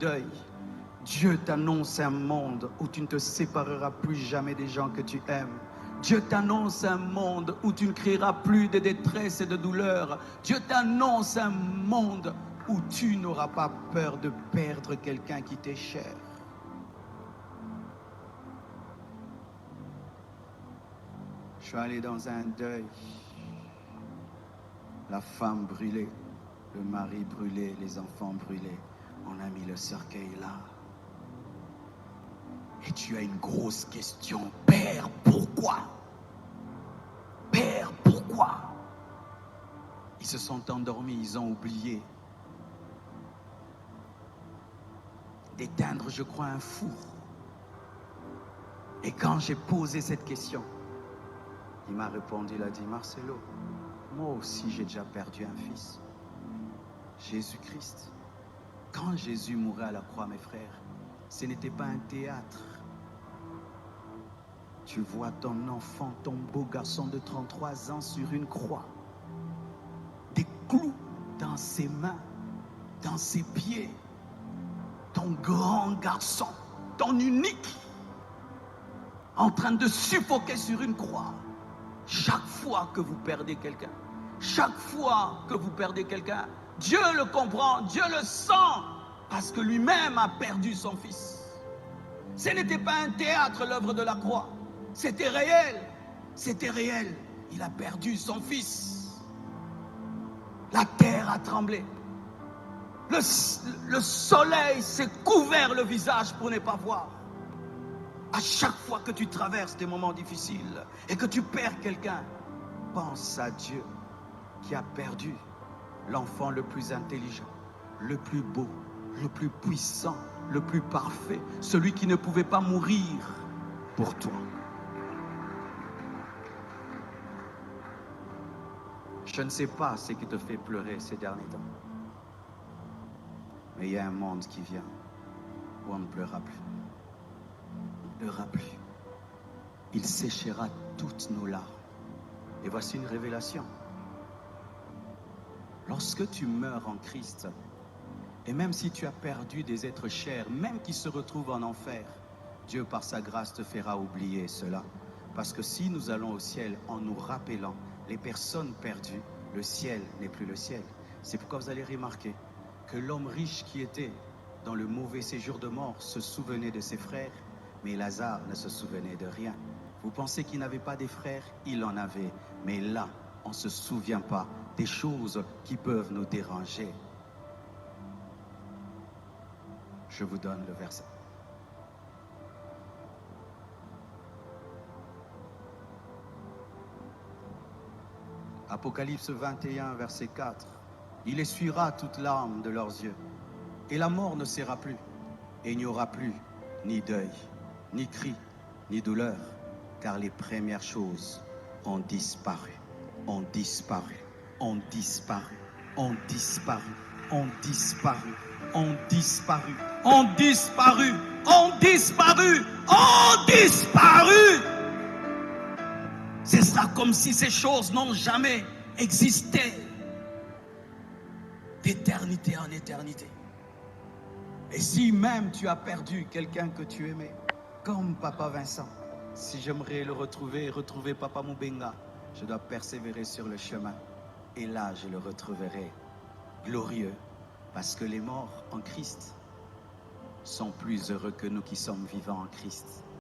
deuil. Dieu t'annonce un monde où tu ne te sépareras plus jamais des gens que tu aimes. Dieu t'annonce un monde où tu ne crieras plus de détresse et de douleur. Dieu t'annonce un monde où tu n'auras pas peur de perdre quelqu'un qui t'est cher. Je suis allé dans un deuil. La femme brûlée, le mari brûlé, les enfants brûlés. On a mis le cercueil là. Et tu as une grosse question. Père, pourquoi? Père, pourquoi? Ils se sont endormis, ils ont oublié d'éteindre, je crois, un four. Et quand j'ai posé cette question, il m'a répondu, il a dit, Marcelo, moi aussi j'ai déjà perdu un fils. Jésus-Christ. Quand Jésus mourait à la croix, mes frères, ce n'était pas un théâtre. Tu vois ton enfant, ton beau garçon de 33 ans sur une croix. Des clous dans ses mains, dans ses pieds. Ton grand garçon, ton unique, en train de suffoquer sur une croix. Chaque fois que vous perdez quelqu'un, chaque fois que vous perdez quelqu'un, Dieu le comprend, Dieu le sent, parce que lui-même a perdu son fils. Ce n'était pas un théâtre, l'œuvre de la croix. C'était réel. C'était réel. Il a perdu son fils. La terre a tremblé. Le soleil s'est couvert le visage pour ne pas voir. À chaque fois que tu traverses des moments difficiles et que tu perds quelqu'un, pense à Dieu qui a perdu l'enfant le plus intelligent, le plus beau, le plus puissant, le plus parfait, celui qui ne pouvait pas mourir pour toi. Je ne sais pas ce qui te fait pleurer ces derniers temps. Mais il y a un monde qui vient où on ne pleurera plus. On ne pleurera plus. Il séchera toutes nos larmes. Et voici une révélation. Lorsque tu meurs en Christ, et même si tu as perdu des êtres chers, même qui se retrouvent en enfer, Dieu par sa grâce te fera oublier cela. Parce que si nous allons au ciel en nous rappelant les personnes perdues, le ciel n'est plus le ciel. C'est pourquoi vous allez remarquer que l'homme riche qui était dans le mauvais séjour de mort se souvenait de ses frères, mais Lazare ne se souvenait de rien. Vous pensez qu'il n'avait pas des frères? Il en avait. Mais là, on ne se souvient pas des choses qui peuvent nous déranger. Je vous donne le verset. Apocalypse 21, verset 4. Il essuiera toute larme de leurs yeux, et la mort ne sera plus, et il n'y aura plus ni deuil, ni cri, ni douleur, car les premières choses ont disparu, ont disparu, ont disparu, ont disparu, ont disparu, ont disparu, ont disparu, ont disparu, ont disparu. Ce sera comme si ces choses n'ont jamais existé d'éternité en éternité. Et si même tu as perdu quelqu'un que tu aimais, comme Papa Vincent, si j'aimerais le retrouver, retrouver Papa Moubenga, je dois persévérer sur le chemin. Et là, je le retrouverai glorieux, parce que les morts en Christ sont plus heureux que nous qui sommes vivants en Christ.